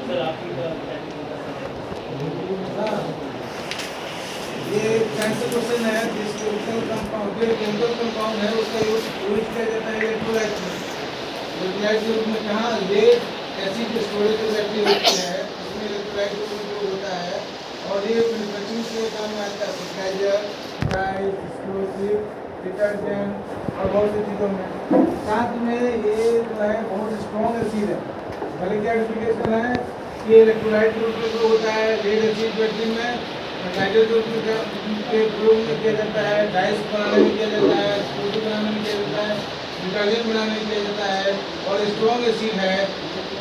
Sir आपकी ये science question है जिसके केमिकल कंपाउंड जो केमिकल कंपाउंड है उसका यूज किया जाता है इलेक्ट्रोलाइट में। इलेक्ट्रोलाइट के रूप में कहाँ लेड एसिड स्टोरेज जो बैटरी होती है उसमें इलेक्ट्रोलाइट का उपयोग होता है और ये मैन्युफैक्चरिंग के काम में आता है फर्टिलाइजर, डाइज, एक्सप्लोसिव, डिटर्जेंट और बहुत सी चीज़ों में। साथ में ये जो है बहुत स्ट्रॉन्ग एसिड है। भले क्या एप्लीकेशन है कि इलेक्ट्रोलाइट के रूप में जो होता है लेड एसिड बैटरी में फर्टिलाइजर के प्रयोग में किया जाता है, डाइस बनाने में किया जाता है, एक्सप्लोसिव बनाने में किया जाता है, डिटर्जेंट बनाने में किया जाता है और स्ट्रॉन्ग एसिड है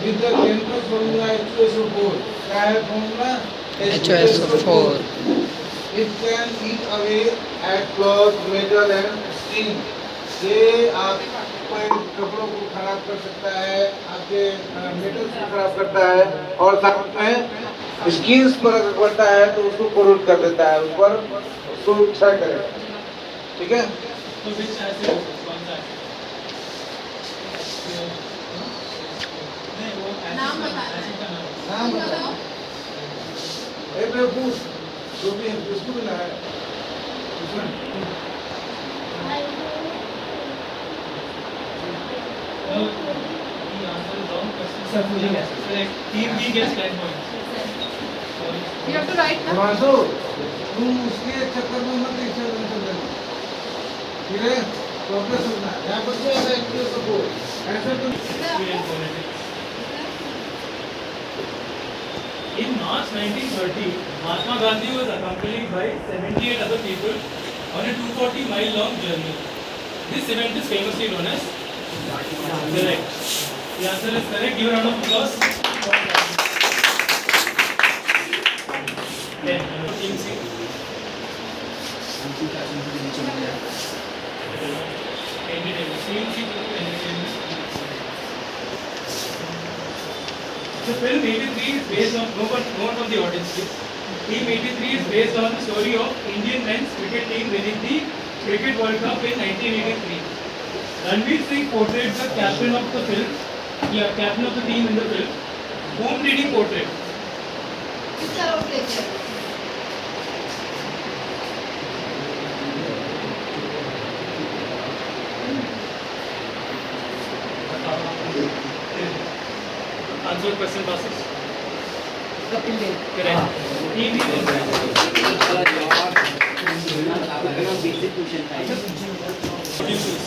with the chemical formula H2SO4। क्या है formula? H2SO4. It can eat away at cloth, metal and steel. ये आपके कपड़ों को खराब कर सकता है, आपके मेटल्स को खराब करता है और साथ में स्किन्स पर अगर पड़ता है तो उसको कोरोड कर देता है, उस पर उसको क्षय करेगा। ठीक है? तो विच एसिड कौन सा नहीं वो नाम बता एसिड का नाम बताओ। एक पूछ जो भी है उसको भी ना है No, the answer is wrong. Question sir मुझे guess correct. Team B gets 10 points. You have to write ना। हिमांशु तुम उसके चक्कर में मत चल देना। ठीक है? तो अपने सुनना यहाँ पर जो है H2SO4 ऐसा तुम In March 1930, Mahatma Gandhi was accompanied by 78 other people on a 240-mile long journey. This event is famously known as correct. The answer is correct. Give a round of applause. Then team C. Team C. The film 83 is based on no one from the audience. Team 83 is based on the story of Indian men's cricket team winning the Cricket World Cup in 1983. Ranveer Singh portrayed the captain of the film, captain of the team in the film. Whom did he portray? चलो play करो। Answer question passes. Kapil Dev. Correct. Team B is Basic question था। what you choose.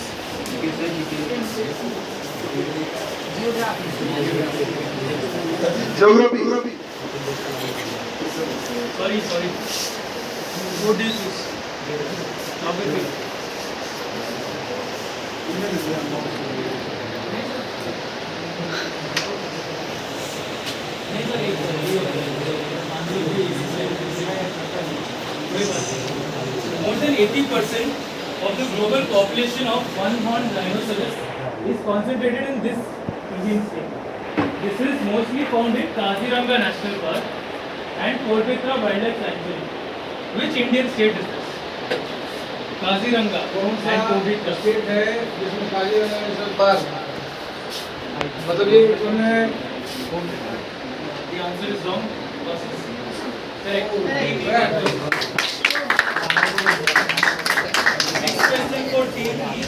Geography Sorry. What do you choose? Number 3. More than 80% of the global population of one-horned rhinoceros is concentrated in this Indian state. This is mostly found in Kaziranga National Park and Kolkata Wildlife Sanctuary. Which Indian state is this? Kaziranga कौन सा and Kolkata. State है जिसमें Kaziranga national park मतलब ये उसमें The answer is wrong. Correct. Correct. Next question for team E.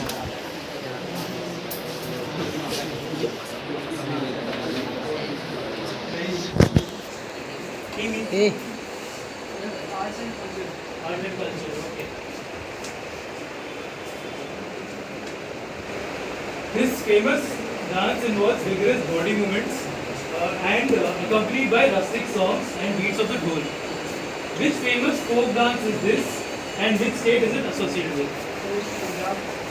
Team E. Hey. Art and culture. Okay. This famous dance involves vigorous body movements and accompanied by rustic songs and beats of the dhol. Which famous folk dance is this and which state is it associated with?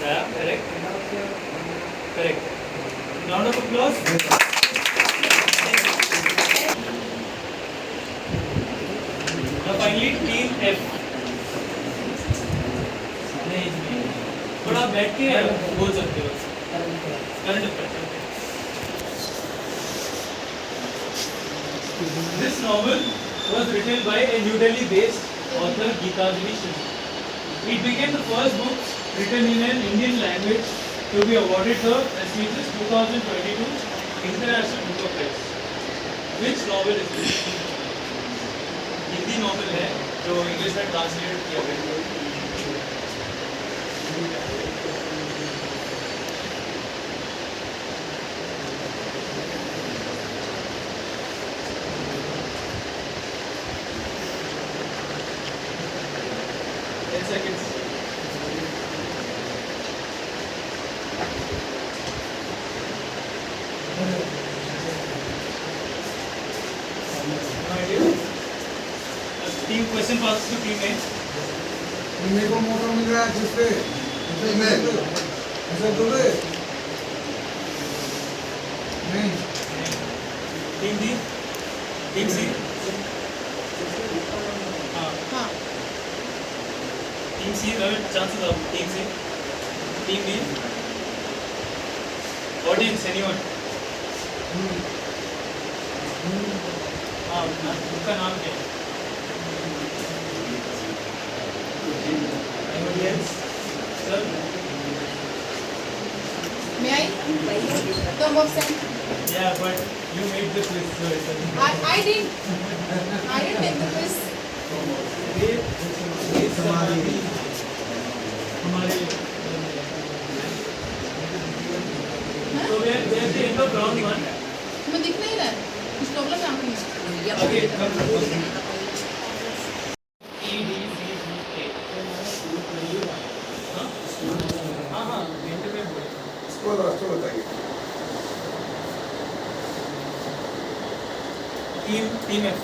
Yeah, correct. Correct. Round of applause. Now finally team F. थोड़ा बैठ के बोल सकते हो current affairs. This novel was written by a New Delhi-based author Geetanjali Shree. It became the first book written in an Indian language to be awarded the prestigious 2022 International Book of Press. Which novel is this? Hindi novel है जो English में translate किया गया है. Seconds. No idea. Team question passes to team A. मेरे को मौका मिल रहा है जिसपे ऐसा बोल रहे नहीं Team B. Team C. हाँ. Team C, chances of Team C. Team B. Audience, anyone? हाँ, उनका नाम क्या है? Anybody else? Sir? May I? Term of sent. Yeah, but you made the quiz, so it's I didn't take the quiz. ये हमारे तो we are at the end of round 1. मैं दिख नहीं रहा है. कुछ प्रॉब्लम है आँखों में. Okay, come. E, D, C, G, A. हाँ हाँ एंड में बोले. इसको रास्ता बताइए team F.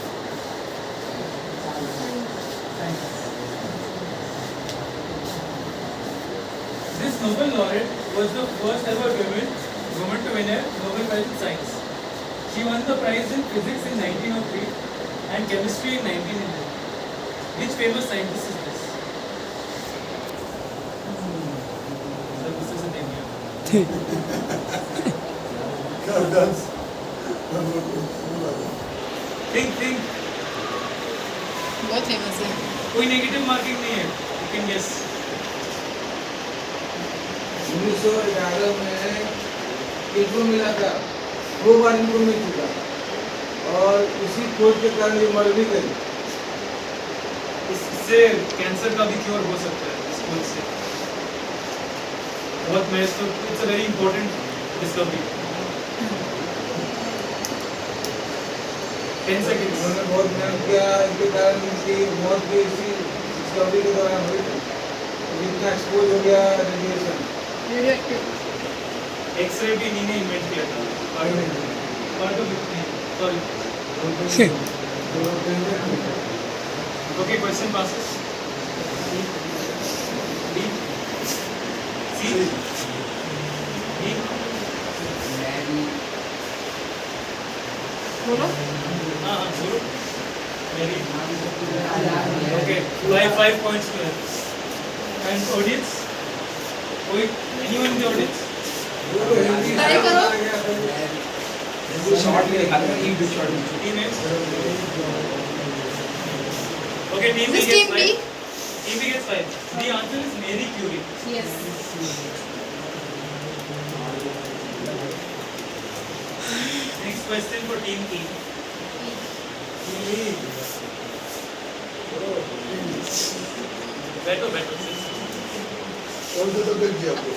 This Nobel laureate was the first ever woman to win a Nobel Prize in Science. She won the prize in physics in 1903 and chemistry in 1900. Which famous scientist is this? So this is in India. Think. बहुत famous है. कोई negative marking नहीं है. You can guess. 1911 में इनको मिला था 2 बार इनको मिल चुका और इसी खोज के कारण ये मर भी गई. इससे कैंसर का भी क्योर हो सकता है इस खोज से. बहुत महत्वपूर्ण. It's a very important discovery. 10 seconds. उन्होंने बहुत मेहनत किया इनके कारण इनकी मौत भी इसी डिस्कवरी के दौरान हुई थी. इतना एक्सपोज हो गया रेडिएशन. रेडियोएक्टिव. एक्सरे भी इन्हीं ने इन्वेंट किया था. Part of sorry. Okay question passes. D C D बोलो. हाँ बोलो. Very okay. 5 points to her. And audience. कोई anyone in the audience? Try करो. शॉर्ट में दिखा दो. Team A. Okay, team B This gets team B. 5. Team B gets 5. The answer is Marie Curie. Yes. Next question for team E. बैठो. कौन सा subject दिया आपको?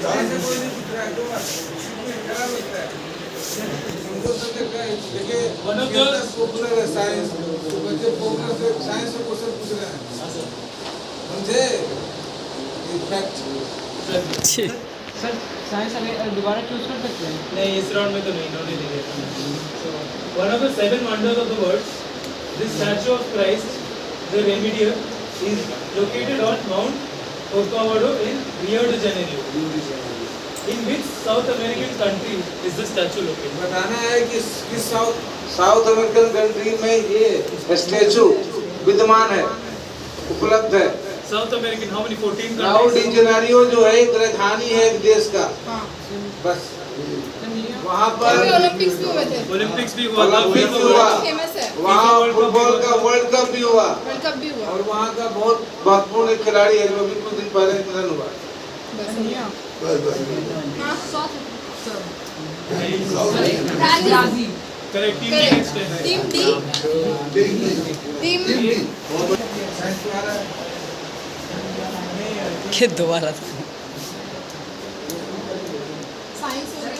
साइंस से कोई नहीं पूछ रहा है. तो क्या लगता है? उनको सब्जेक्ट है. देखिए One of the- पॉपुलर है साइंस. तो बच्चे पॉपुलर से साइंस से क्वेश्चन पूछ रहे हैं. समझे? इफेक्ट. सर साइंस अगर दोबारा चूज कर सकते हैं. नहीं इस राउंड में तो नहीं. इन्होंने ले लिया. So one of the 7 wonders of the world, this statue of Christ, the Remedier, is located on Mount Corcovado in Rio de Janeiro. In which South American country is the statue located? बताना है कि किस south American country में ये statue विद्यमान है, उपलब्ध है. South American, how many? 14 Rio de countries. Janeiro जो है एक राजधानी है एक देश का. हाँ. बस वहाँ अभी पर ओलंपिक्स भी हुए थे. ओलंपिक्स भी हुआ था. ओलंपिक्स FIFA हुआ. World- फेमस है. वहाँ फुटबॉल का वर्ल्ड कप भी हुआ वर्ल्ड कप भी हुआ. और वहाँ का बहुत महत्वपूर्ण एक खिलाड़ी है जो अभी कुछ दिन पहले निधन हुआ. बस. हाँ, 100 Razi. Correct. Team D next है. टीम डी टीम साइंस को आ रहा है ये दोबारा साइंस हो गया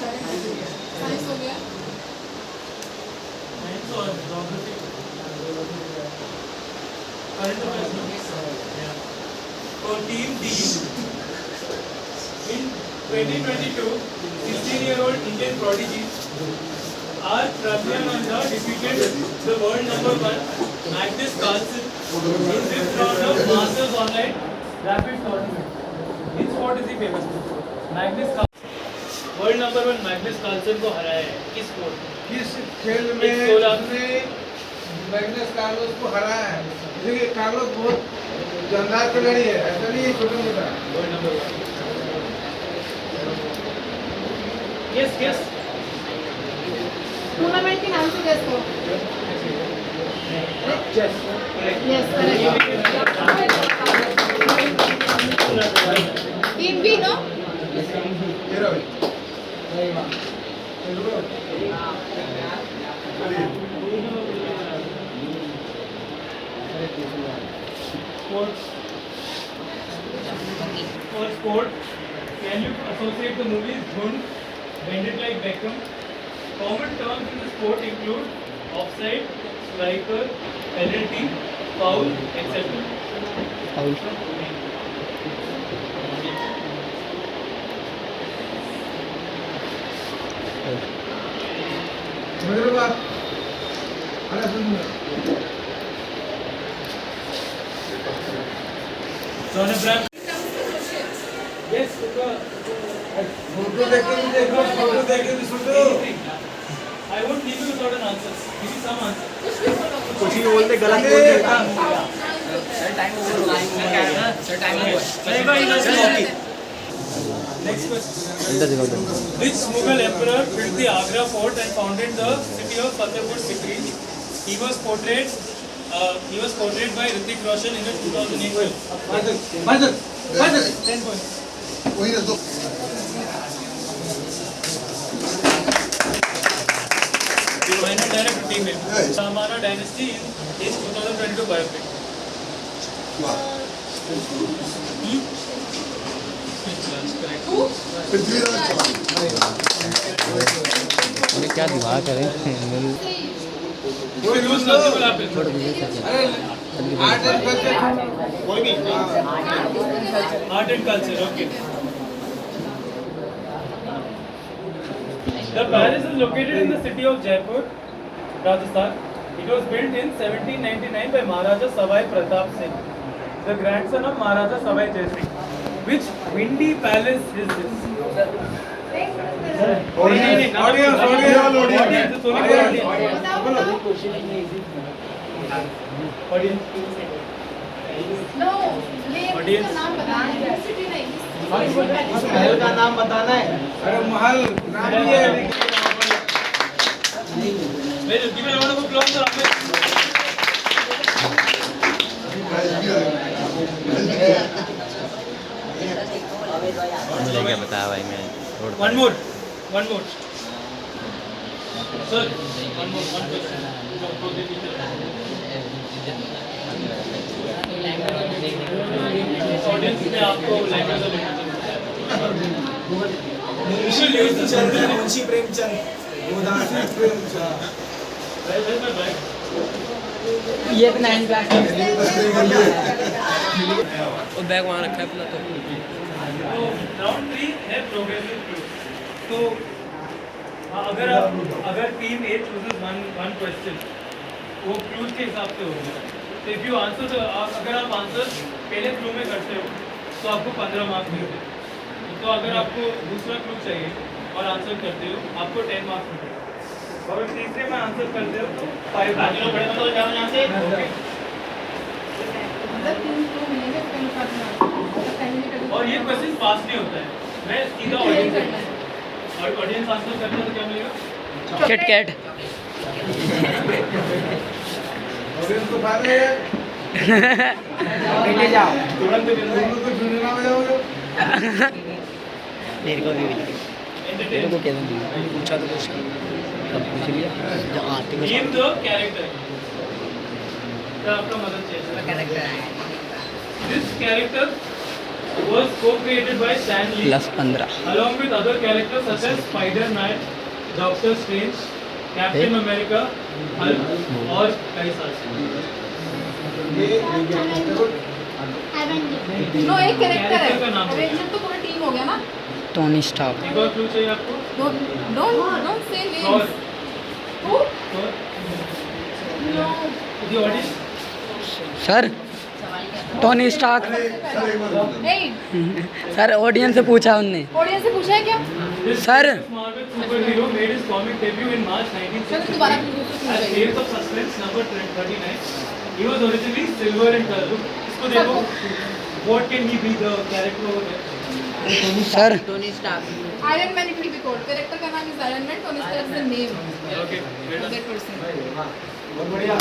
साइंस हो गया Science और geography. Current affairs. Yeah. For Team D, in 2022, 16-year-old Indian prodigy R. Pragyananda defeated the world number 1 Magnus Carlsen in fifth round of Masters Online Rapid Tournament. In sport is he famous for? Magnus Carlsen. World number 1 Magnus Carlsen को हराया है किस sport में? किस खेल में उसने Magnus Carlos को हराया है? देखिए कार्लोस बहुत जानदार खिलाड़ी है, ऐसा नहीं है छोटा मोटा। वर्ल्ड नंबर 1 यस टूर्नामेंट के नाम से गेस करो यस टीम बी नो तेरा भाई For sport, can you associate the movies Dhund, Bend It Like Beckham? Common terms in the sport include offside, striker, penalty, foul, etc. मेरे बात अरे सुन John Abraham. Yes, photo देख के भी देखो, photo देख के भी सुनो। I won't leave you without an answer. Give me some answer. कुछ ही बोलते गलत बोलते Next question. Which Mughal emperor built the Agra fort and founded the city of Fatehpur Sikri? He was portrayed by Hrithik Roshan in the 2008 film. माइजर 10 points. वही ना तो Final direct team name. Samana Dynasty in his 2022 biopic. Correct. क्या दिमाग करें कोई use करते बोला पे. अरे आर्ट एंड कल्चर कोई भी Art and culture. Okay. The palace is located in the city of Jaipur, Rajasthan. It was built in 1799 by Maharaja Savai Pratap Singh, the grandson of Maharaja Savai Jai Singh. Which windy palace is this? No name का नाम बताना है city नहीं इस महल का नाम बताना है। अरे महल नाम ही है Give me a round of applause for Ahmed. मुझे क्या बताया भाई मैं One more. Sir, one question. Audience में आपको language of Munshi Premchand Where's my bag? ये भी 9 क्लास वो बैग वहाँ रखा है अपना तो तो राउंड 3 है प्रोग्रेसिव क्लू. तो अगर टीम ए चूजेस वन क्वेश्चन वो क्लूज के हिसाब से होगा. तो इफ यू आंसर अगर आप आंसर पहले क्लू में करते हो तो आपको 15 मार्क्स मिलते हैं. तो अगर आपको दूसरा क्लू चाहिए और आंसर करते हो आपको 10 मार्क्स मिलेंगे. और तीसरे में आंसर करते हो तो 5 मार्क्स. मतलब 3 तो मिलेंगे तो कहीं पर ना और ये क्वेश्चन पास नहीं होता है. मैं सीधा ऑडियंस और ऑडियंस आंसर करते हैं तो क्या मिलेगा? किट कैट ऑडियंस को खा रहे हैं ले जाओ तुरंत दोनों को ढूंढना हो जाओगे मेरे को भी मेरे entertainment. को कैसे पूछा तो कुछ सब पूछ लिया जो आते हैं Name the character. तो आपका मदद चाहिए. This character was co-created by Stan Lee +15 along with other characters such as Spider-Man, Doctor Strange, Captain America, Hulk और कई सारे. नो एक कैरेक्टर है Character का नाम बोलो. एवेंजर तो पूरा टीम हो गया ना टोनी स्टार्क एक और क्लू चाहिए आपको. Don't say Thor. Names who Thor. No The audience. Sir Tony Stark ए सर ऑडियंस से पूछा उनने ऑडियंस से पूछा है क्या This Sir. Marvel superhero made his comic debut in March चलो 1960 दोबारा as Tales of Suspense number 39. He was originally silver in color. Look, इसको देखो. What can he be the character over there? Sir Iron Man it will be called character का नाम is Iron Man Tony Stark is the name Okay. Well done. That person बहुत बढ़िया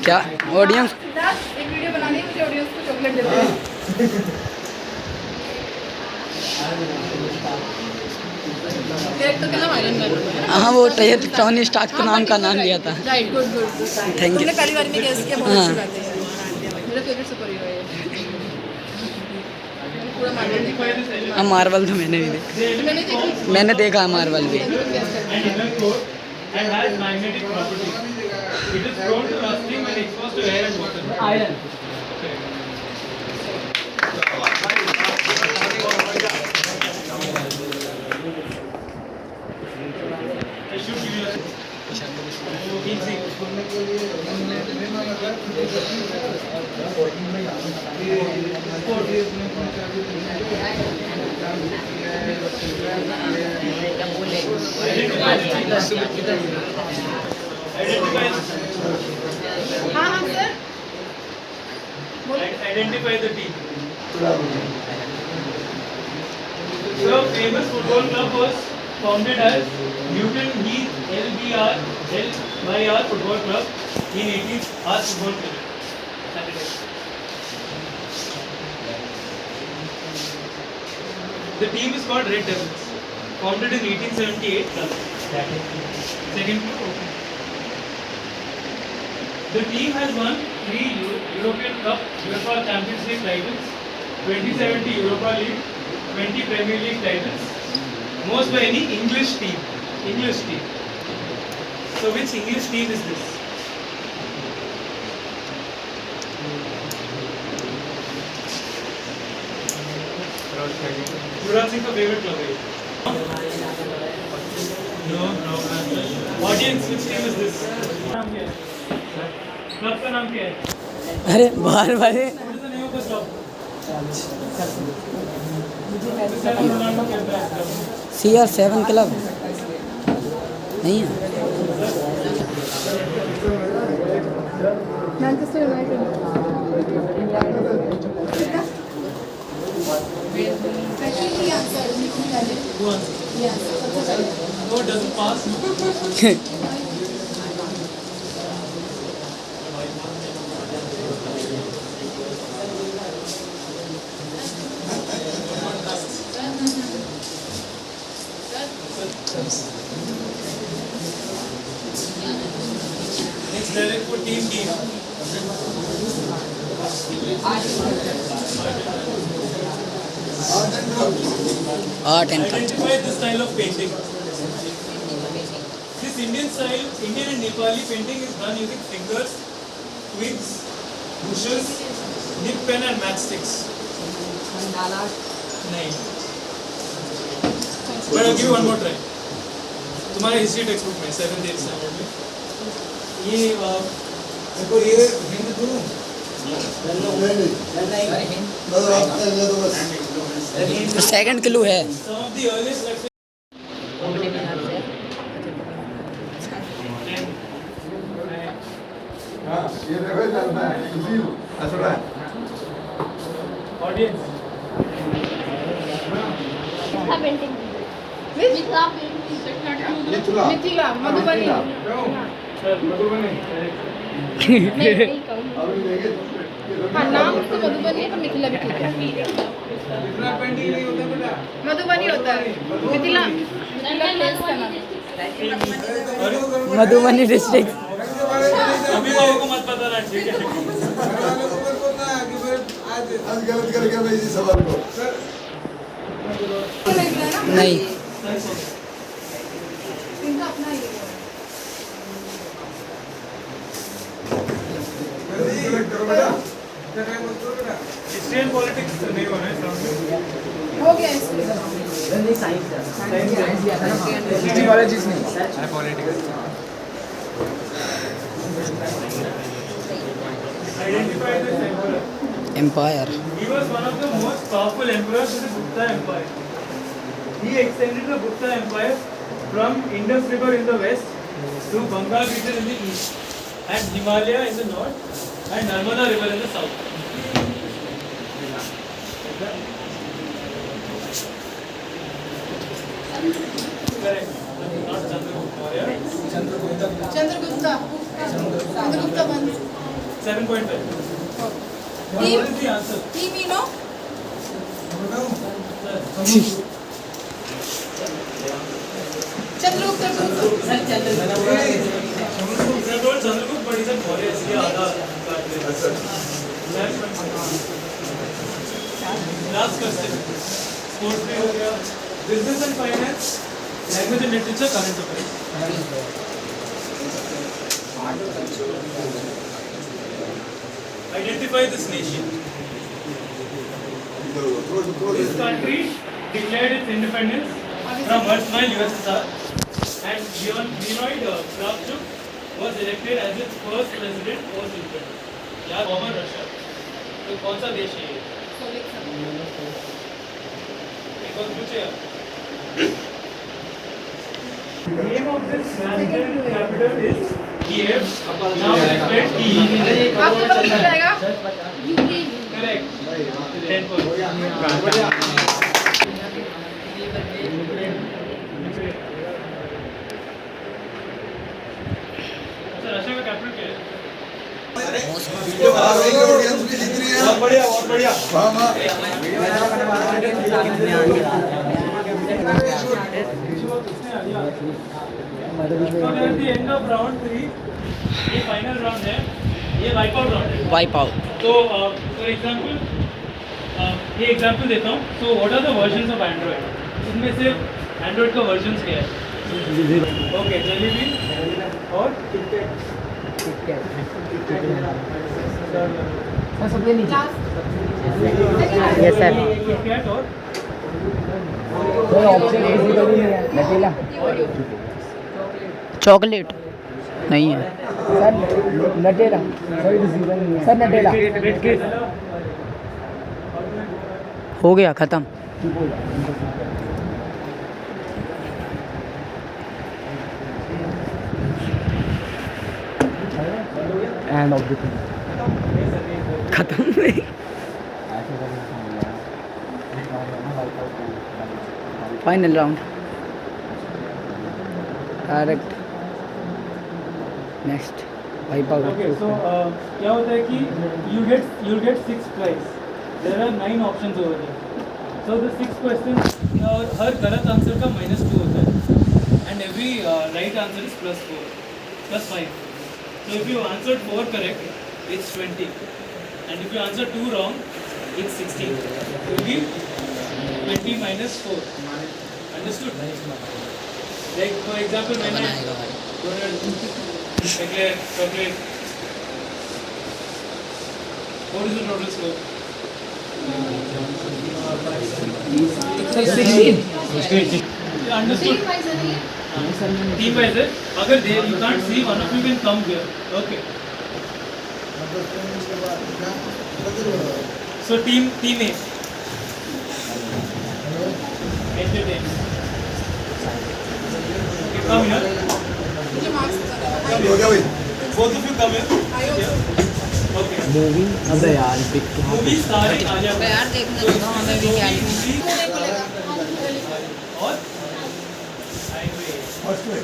क्या audience एक video बनानी है मुझे audience को चॉकलेट देते हैं कैरेक्टर का नाम आयरन मैन है हाँ वो टोनी स्टार्क के नाम का नाम लिया था right good good Thank you. तुमने पहली बार में गेस किया बहुत हाँ। अच्छी बात है मेरा फेवरेट सुपर हीरो है ये। मैंने पूरा मार्वल देखा है हाँ मार्वल तो मैंने भी देखा मैंने देखा मैंने देखा है मार्वल भी And inner core and has magnetic properties. It is prone to rusting when exposed to air and water. Iron I should give you a easy. सुनने के लिए हमने नहीं मांगा था Identify हाँ हाँ sir identify the team. The famous football club was founded as Newton Heath LBR Football Club in 18th Arts Football Club. Saturday. The team is called Red Devils. Founded in 1878. Second clue. Okay. The team has won 3 European Cup, UEFA Champions League titles, 2070 Europa League, 20 Premier League titles, most by any English team. English team. So which English team is this? Yuvraj Singh का favorite club है. No. Audience, which team is this? नाम क्या है? Club का नाम क्या है? अरे बार बार What is the name of the club? Cristiano Ronaldo खेलता है club. CR7 क्लब नहीं है Manchester United actually answer Who answers? Yes सबसे पहले No, it doesn't pass. Next, direct for team D. Art and culture Identify the style of painting. This Indian style, Indian and Nepali painting is done using fingers, twigs, bushes, nib pen and matchsticks. नहीं. But I'll give you one more try. तुम्हारे history text book में 7th 8th standard में ये देखो ये हिंद दूँ second clue है some of the earliest let's say हाँ ये देखो चलता है इजी असरा audience मिथिला मिथिला मधुबनी sir मधुबनी अभी लेंगे हाँ नाम उसको मधुबनी है, पर मिथिला भी ठीक है। इतना पेंडिंग नहीं होता बेटा। मधुबनी होता है, मिथिला मिथिला प्लेस का नाम। मधुबनी डिस्ट्रिक्ट। अभिभावकों को मत पता ना, ठीक है। घर वालों को मत पता कि फिर आज गलत कर गया मैं इसी सवाल को। सर नहीं इनका अपना ही है। सेलेक्ट करो बेटा। क्या मत करो बेटा। हिस्ट्री एंड पॉलिटिक्स नहीं होना है सामने। हो गया इसको। हिस्ट्री वाला चीज नहीं। Identify this emperor. Empire. He was one of the most powerful emperors of the Gupta Empire. He extended the Gupta Empire from Indus River in the west to Bengal region in the east, and Himalaya in the north, and Narmada River in the south. Correct. Not Chandragupta Maurya. Chandragupta वंश। 7.5. What Team, is the answer? team, you know? Chandragupta Chandragupta, but he's a Maurya. इसलिए आधा काट लेते हैं. Last question. Sports में हो गया. Business and finance, language and literature, current affairs. Identify this nation. This country declared its independence from erstwhile USSR, and Leonid Kravchuk was elected as its first president post-independence. या former Russia. तो कौन सा देश है ये? एक और पूछे आप. Name of this national capital is Kiev. Now spelled Kiev. आपको पता चल जाएगा? यूपी। Correct. 10 points. अच्छा, रशिया का कैपिटल क्या है? बहुत बढ़िया बहुत बढ़िया। हाँ हाँ। So at the end of round 3, ये final round है, ये wipe out round है. Wipe out. So for example, ये example देता हूँ. So what are the versions of Android? इसमें से Android का versions क्या है? Okay, Jelly Bean और सर सबसे नीचे। Last। Yes sir. KitKat और कोई ऑप्शन बेसिकली नहीं है। नटेला। चॉकलेट नहीं है सर। Nutella sir. नटेला हो गया खत्म। एंड ऑफ द खत्म नहीं। Final round correct. Next wipe out. Okay, so क्या होता है कि you'll get 6 prize. There are 9 options over there. So the 6 questions और हर गलत आंसर का -2 होता है. And every right answer is +4, +5. So if you answered 4 correct, it's 20. And if you answer 2 wrong, it's 16. It will be 20 minus 4. Understood? Like for example, when I declare chocolate, what is the total score? 16। Yeah, understood? Team wise है नहीं? Team wise है. अगर they you can't see, one of you can come here. Okay. So team A. Entertain. Okay, come here. मुझे marks बता दो। हो गया भाई। Both of you come here. आयो। Okay. मूवी अबे यार pick Movie starring Alia Bhatt. यार देखना So तो हमें भी क्या है। movie मुझे बोलेगा। और highway. फर्स्ट में।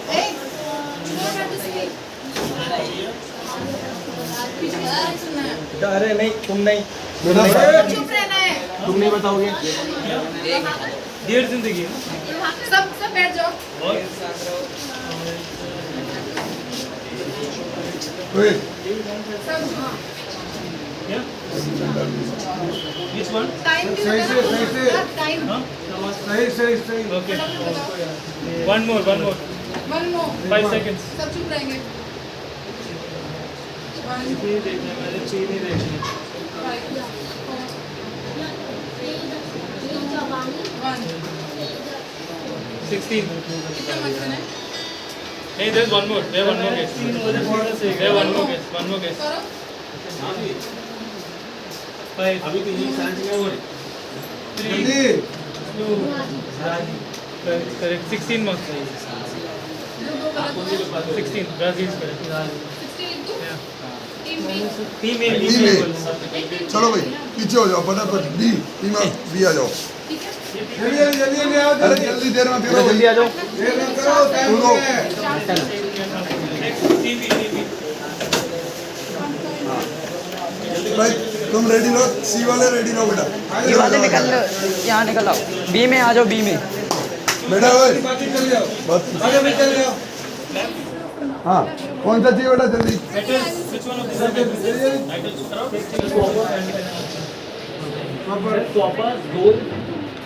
Hey, you don't have to speak. सुनना है। अरे नहीं तुम नहीं चुप रहना है। तुम नहीं बताओगे डियर जिंदगी है। सब बैठ जाओ। और ओए सब हाँ। क्या which one टाइम भी सही से, बताना। सही से। टाइम। हाँ सही okay one more 1 more। 5 seconds सब चुप रहेंगे। 1 नहीं देखना मैंने चीज नहीं देखनी 5 1 16 कितना मंथन है? hey there's one more there one more guess there one more guess करो। 5 अभी तो ये सांस में हो 3 जल्दी 2 correct 16 marks जो दो गलत हुए। 16 Brazil correct 16 लिख दूँ? yeah team B. team A Team A। चलो भाई पीछे हो जाओ फटाफट बी टीम बी आ जाओ ठीक है। जल्दी आओ अरे जल्दी देर में फिरो जल्दी आ जाओ देर मत करो टाइम कूदो। है। team B भाई तुम रेडी रहो सी वाले रेडी रहो बेटा ये वाले निकल लो यहाँ निकल आओ बी में आ जाओ बी में बेटा ओए बाकी चल जाओ बस आगे भी चल जाओ हाँ कौन सा चाहिए बेटा जल्दी which one of these are copper gold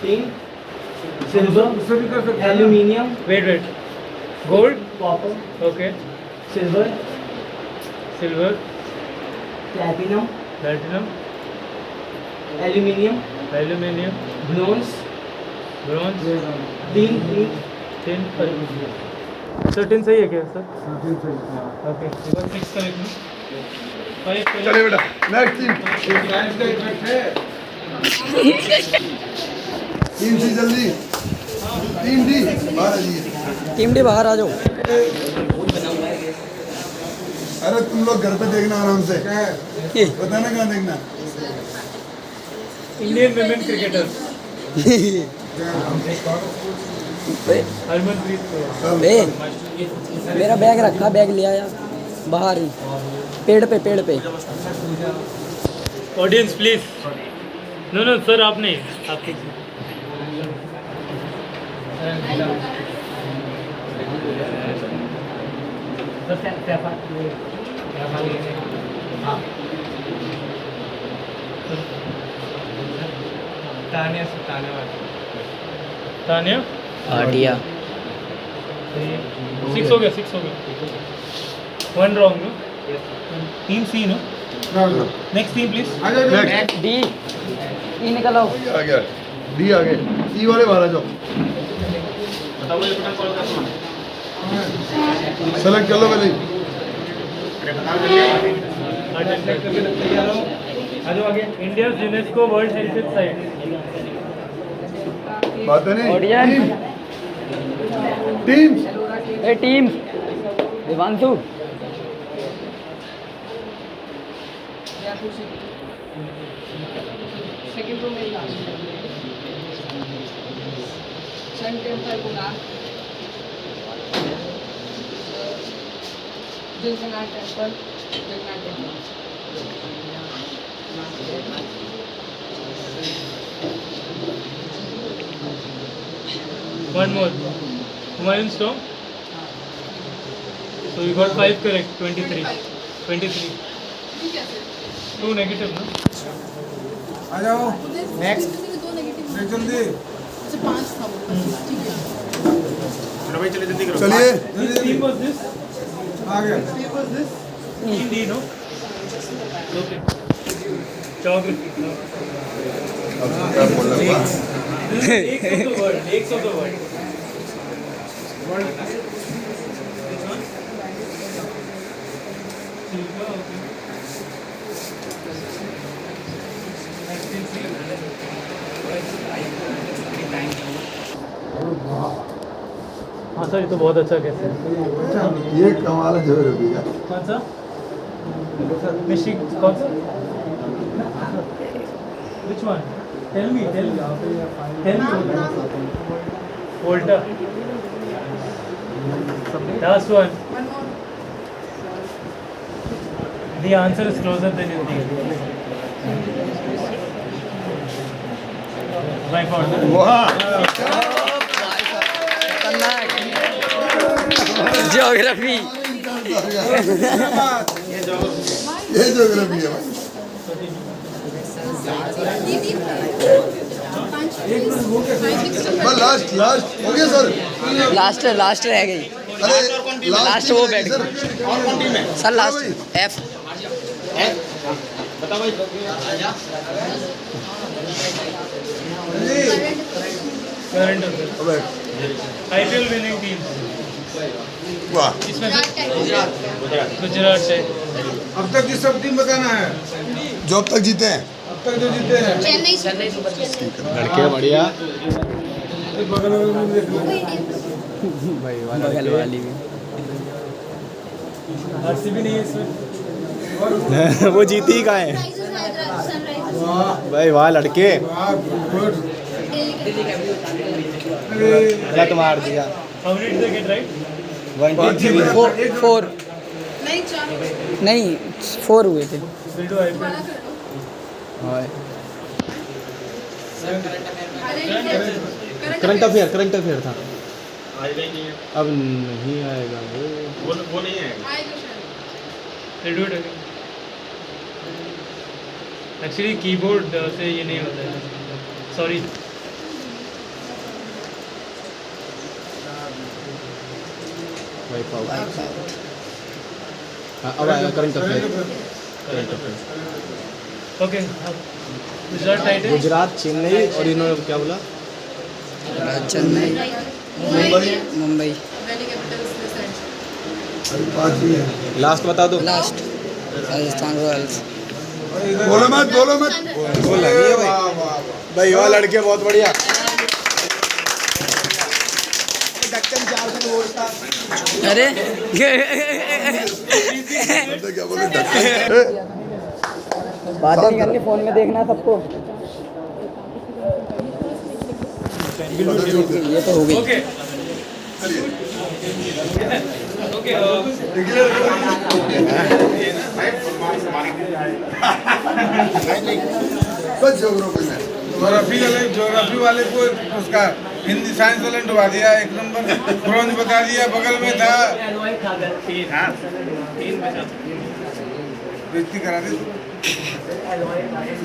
tin silver उससे भी कर सकते हैं। Aluminium wait gold copper okay silver silver platinum platinum aluminium aluminum bronze bronze tin tin sir tin सही है क्या सर हाँ, ठीक है। okay you got 6 correct no 5 correct चले बेटा नेक्स्ट टीम ये साइंस का इफेक्ट है। टीम सी जल्दी टीम डी बाहर आ जाइए टीम डी बाहर आ जाओ अरे तुम लोग घर पे देखना आराम से क्या है? ये बताना कहाँ देखना Indian women cricketers बे हरमनप्रीत कौर बे मेरा बैग रखा बैग ले आया बाहर ही पेड़ पे ऑडियंस प्लीज नो सर आप नहीं आप तानिया आटिया 6 हो गया 1 wrong no team C no next team please आ जाओ जल्दी। नेक्स्ट डी ई निकल आओ आ गया डी आ गए ई वाले बाहर आ जाओ सेलेक्ट कर लो पहले India UNESCO world heritage site बात है नहीं audience team A team Divanshu second room में लास्ट सन टेम्पल गुनार Jagannath temple One more. Humayun's tomb. So you got 5 correct. 23. 23. ठीक है सर। 2 negative, no? आ जाओ नेक्स्ट। 2 नेगेटिव। देख जल्दी अच्छा 5 था वो। ठीक है। चलिए Which team was this? आ गया Team D, no? Okay. Geography. No. क्या बोल रहा है This is X of the word. Which one? Silver, okay. Next team C. हाँ सर ये तो बहुत अच्छा कैसे ये कमाल है जो रवि का कौन सा मिशी कौन सा which one tell me Volta last one One more. The answer is closer than you think. My fault. Geography ये ज्योग्राफी है भाई। बस लास्ट हो गया सर। लास्ट रह गई अरे लास्ट वो बैठ गई sir last F Current affair. IPL winning team. वाह इसमें गुजरात है। अब तक की सब टीम बताना है, जो अब तक जीते हैं। अब तक जो जीते हैं। लड़के बढ़िया एक बगल में देख लो। बगल वाली भी आरसीबी नहीं है इसमें। वो जीती ही कहाँ है वाह भाई वाह लड़के वाह गुड। गलत मार दिया How did they get right? 4 नहीं चार नहीं 4 हुए थे We'll do IPL. Current affair था अब नहीं आएगा वो We'll do it again. Actually keyboard से ये नहीं होता है. Sorry. वाइप आउट अब आएगा current affair Okay. Gujarat Titans. Gujarat Chennai और इन्होंने क्या बोला चेन्नई मुंबई दिल्ली कैपिटल्स लास्ट बता दो लास्ट राजस्थान रॉयल्स बोलो मत वो लगी है भाई भाई वाह लड़के बहुत बढ़िया अरे क्या बोले डॉक्टर बातें नहीं करनी फोन में देखना सबको ये तो हो गई Okay. Okay. बस ज्योग्राफी में ज्योग्राफी वाले को उसका हिंदी साइंस वाले ने डुबा दिया, 1 नंबर ब्रॉन्ज बता दिया, बगल में था बेइज्जती करा दी।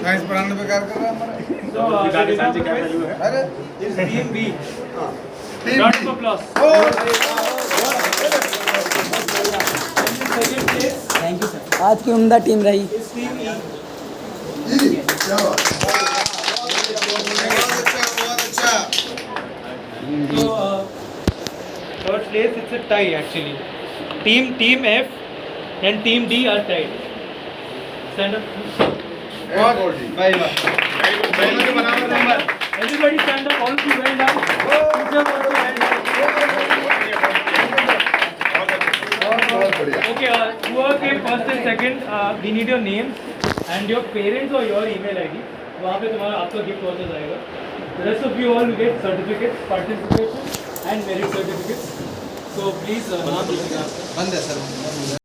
साइंस पढ़ाने बेकार कर रहा हमारा। अरे Team B. Team Round of applause. Thank you sir आज की उम्दा टीम रही क्या बात बहुत अच्छा। So third place it's a tie actually. Team F and Team D are tied. Stand up. भाई वाह। Everybody stand up. All of you well done. Teacher also well done. बहुत बढ़िया Okay, whoever came first and second, we need your names and your parents or your email ID. वहाँ पे तुम्हारा आपका gift वहाँ जाएगा. The rest of you all will get certificates, participation and merit certificates. So please नाम लिखिएगा. बंद है सर।